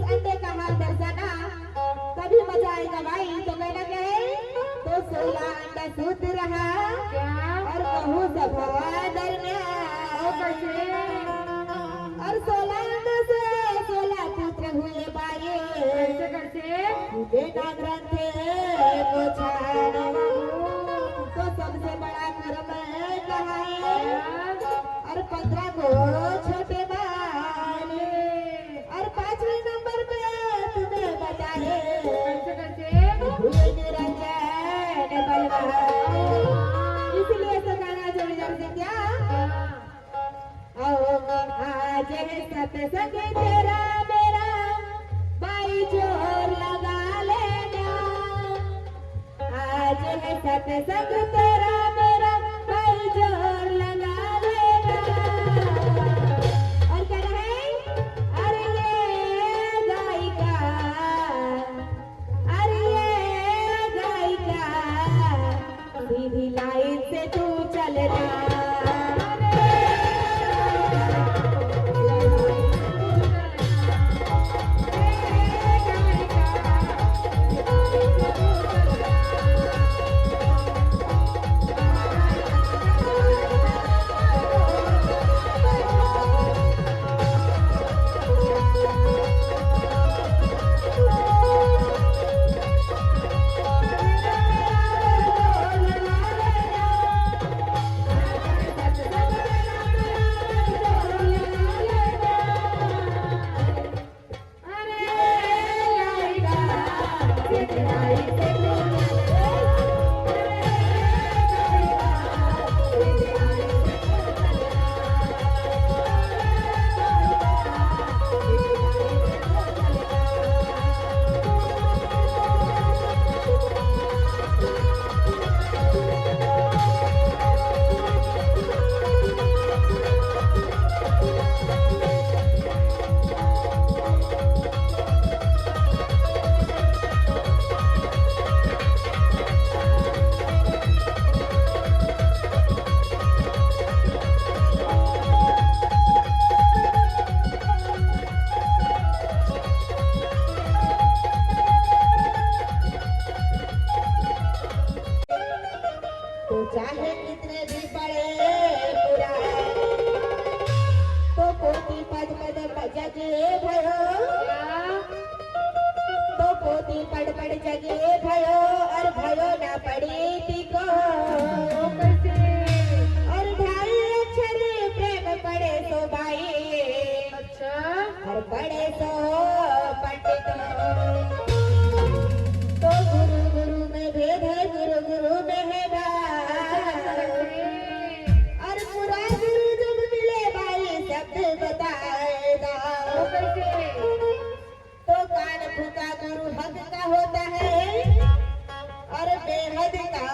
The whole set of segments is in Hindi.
अंडे का हाल दर्शाना, तभी मजा आएगा भाई। तो कहना क्या है, तो 16 अंडा सूत रहा और कहूँ सभा दरमियान, और 16 अंडे से 16 पुत्र हुए बाये, बेटा ग्रंथे को छाड़ो। तो सबसे बड़ा कर्म कहा है, और 15 को छोटे माने, और 5वें नंबर पे तुम्हें बताए निरंजन बलवान। इसलिए तो गाना जोड़ी जोड़ से क्या, आज है सत्संग तेरा मेरा भाई जोर लगा लेना, आज है सत्संग तेरा मेरा भाई जोर लगा लेना। और क्या है, अरे ये गायिका, अरे ये गायिका, सीधी लाइन से तू चलना। तो चाहे कितने भी बड़े पुराने, तो पोती पद पद जगे भयो, तो पोती पद पद जगे भयो, और भयो ना पड़ी तिको, और 2.5 अक्षर प्रेम पड़े सो भाई, और पड़े सो पंडित। तो गुरु गुरु में भेद है, गुरु गुरु में है बताएगा। तो कान फूका गुरु हद का होता है, और बेहद का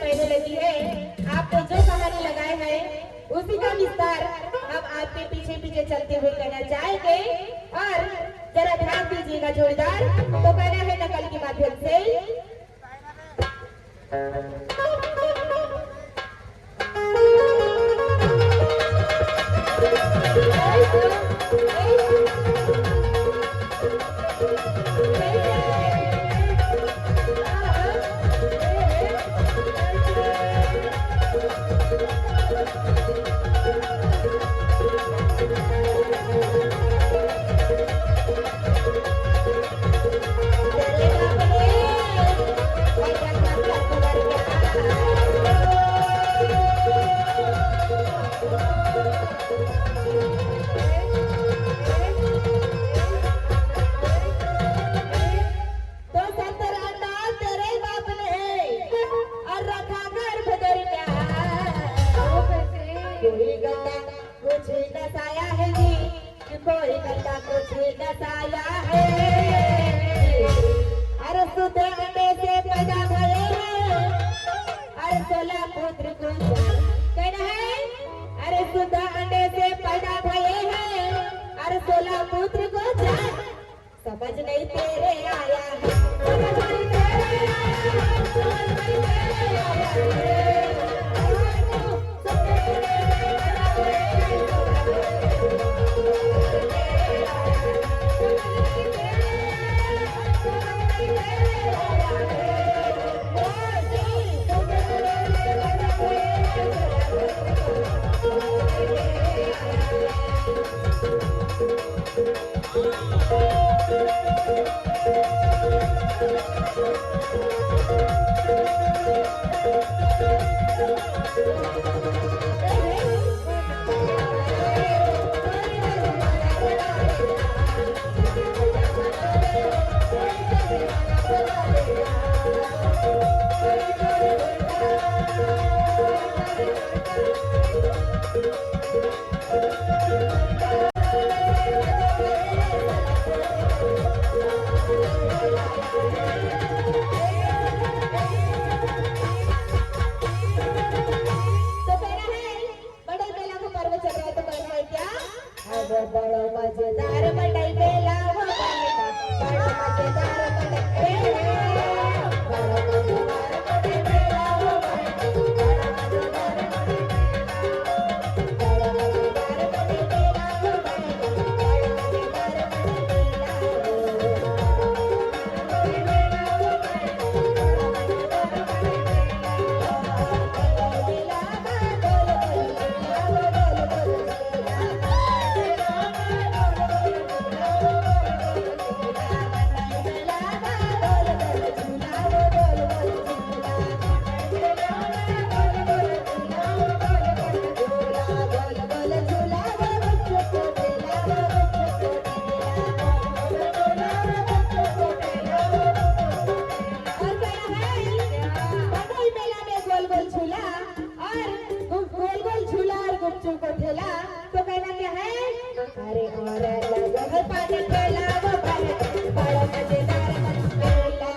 कहने लगी है, आपने जो कहानी लगाए हैं उसी का विस्तार हम आपके पीछे पीछे चलते हुए कहना चाहेंगे और जरा ध्यान दीजिएगा जोरदार। तो कहना है नकल के माध्यम से। समझ नहीं तेरे आया है, समझ नहीं तेरे आया है, समझ नहीं तेरे आया है। बड़ो मजेदार मड़ई बेला हो बड़ो मजेदार मड़ई बेला हो तो कहना क्या है, अरे और लगा पानी पेला वो बड़ा मजेदार पेला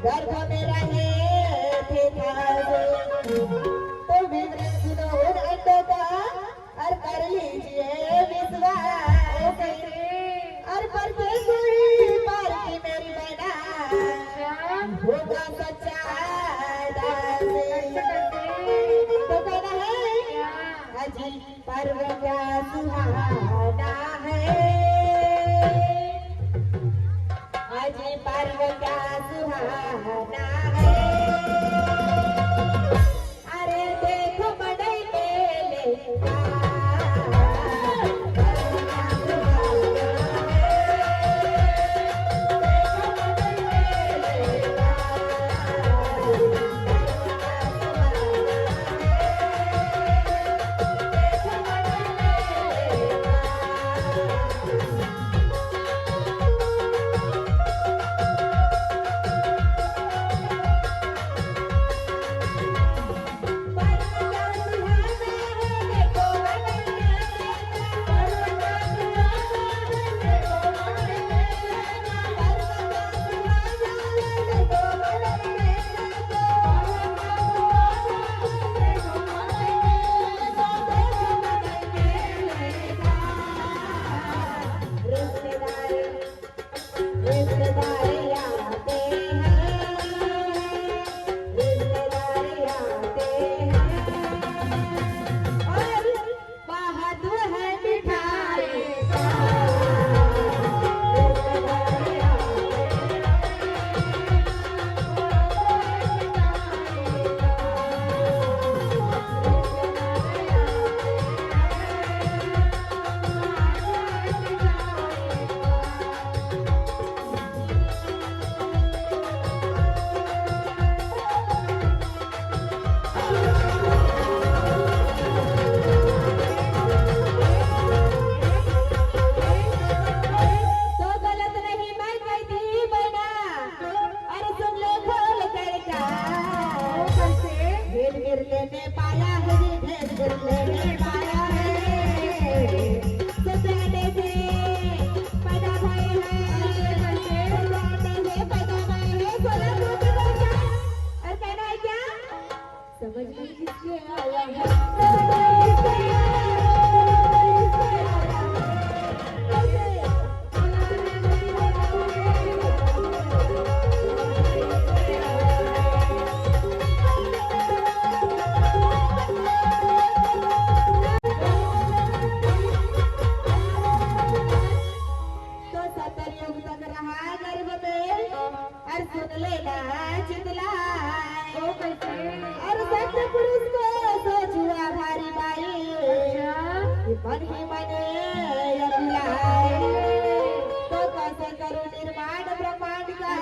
गर्भ में रहे थे तो विवरण सुनो उन अंडों का और कर लीजिए विश्वास और पर कोई पार की मेरी बना होगा सच्चा तो कहना है अजी पर्व क्या सुहाना है, अजी पर्व क्या सुहाना है। अरे देखो बड़ई मेले गिरने में पाया है जी ढेर गिरने में पाया है सपने से पैदा भए हैं सपने से पैदा भए हैं सोना दूध बचा और कहना है क्या समझ में किसके आया है समझ में किसके आया सुन लेना चितलाए और सत्य पुरुष को सोचुआ भारी बाई मन ही मने अभिलाए तो कैसे करूं निर्माण ब्रह्मांड का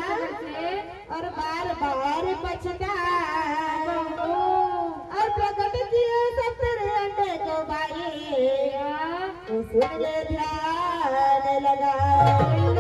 और बार बार पछताए और प्रकट किए सब तेरे अंडे को बाई तो सुन ले ध्यान लगाए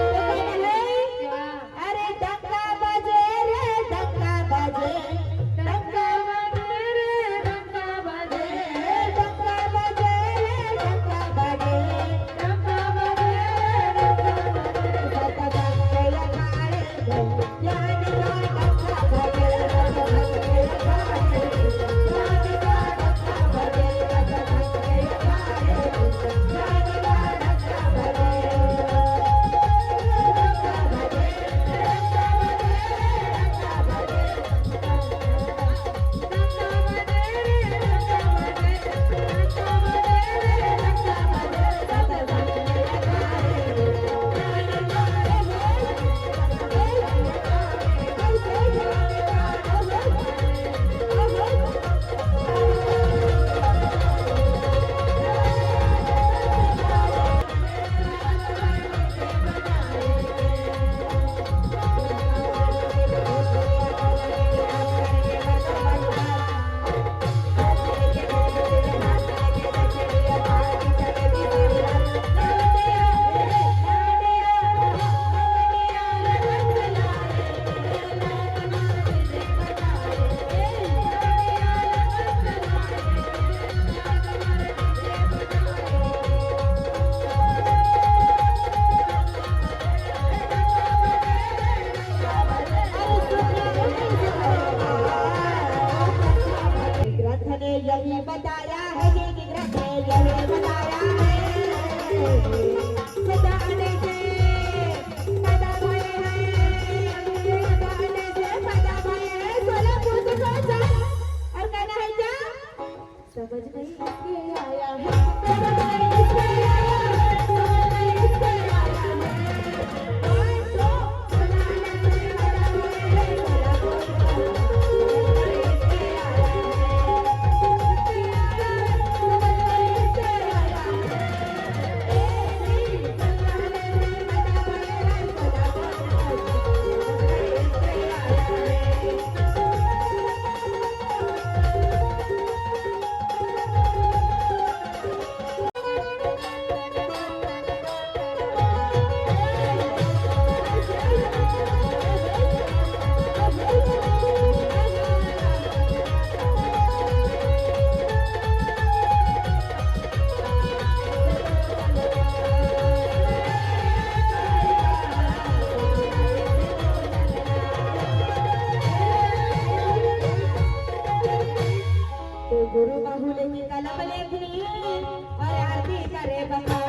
यही बताया है कि ग्रंथ ने यही बताया है सदाने से पैदा भए हैं सदाने से पैदा भए हैं सोलह पुरुष को चल और कहना है क्या समझ नहीं किसके आया है समझ नहीं किसके आया है समझ नहीं किसके आया है तो सदाने से पैदा भए हैं सोलह पुरुष गुरु बाहुले की कलम लेखनी और आरती करे बता